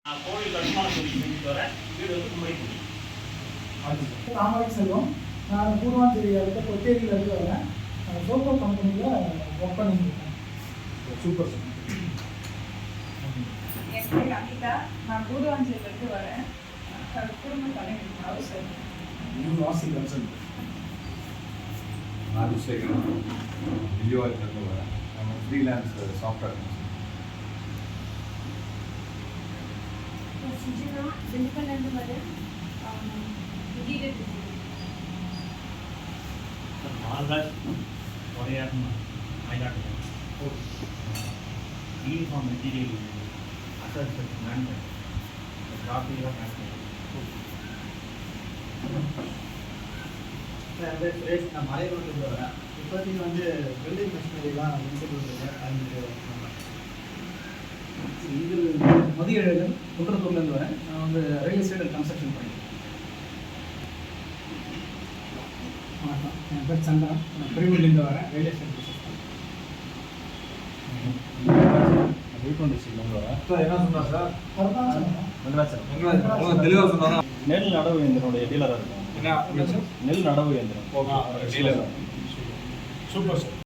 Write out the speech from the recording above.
கோவில் கட்டுமான தொழில் செஞ்சுட்டு வரேன். வீடு வந்து கும்படிக்குடி. தாமரை செல்வம். நான் கூடுவாஞ்சேரி அடுத்த கொத்தேரியில் இருந்து வரேன். சோப்போ கம்பெனியில் ஒர்க் பண்ணிட்டு இருக்கேன். Super sir. என் பேர் அனிதா. நான் கூடுவாஞ்சேரியிலேருந்து வரேன். குடும்ப தலைவர் ஹவுஸ் வாசி கன்சல்ட். ராஜசேகரன் வில்லிவாக்கத்தில் வரேன். நம்ம ஃப்ரீலான்ஸ் சாஃப்ட்வேர் சுஜினா திண்டுக்கல்லேருந்து வரேன். இன்டீரியர் மால்ராஜ் உரையார் மயிலாடுதுறை. யூனிஃபார்ம் மெட்டீரியல் அசஸ் மேனுஃபேக்சர் காப்பியாக மேனுஃபேக்சர். என் பேர் சுரேஷ். நான் மலையூர்லேருந்து வரேன். இப்போதைக்கு வந்து பில்டிங் மிஷினரிலாம் இன்ஸ்டியூட் இது மதியழகன் குன்றத்தூர்லேருந்து வரேன். நான் வந்து ரியல் எஸ்டேட் அண்ட் கன்ஸ்ட்ரக்ஷன் பண்ணியிருக்கேன். வணக்கம், என் பேர் சந்திரன். நான் பெருமூர்லேருந்து வரேன். ரியல் எஸ்டேட் பிஸ்னஸ் விழுப்புரம் டிஸ்ட்ரிக்ட்லேருந்து வரேன். சார் என்ன சொன்னார் சார்? அதுதான் சொன்னேன். வெங்கடாச்சலம் தெளிவாக சொன்னாங்க. நெல் நடவு இயந்திரனுடைய டீலராக இருக்கும். என்ன நெல் நடவு இயந்திரம் டீலர். Super sir.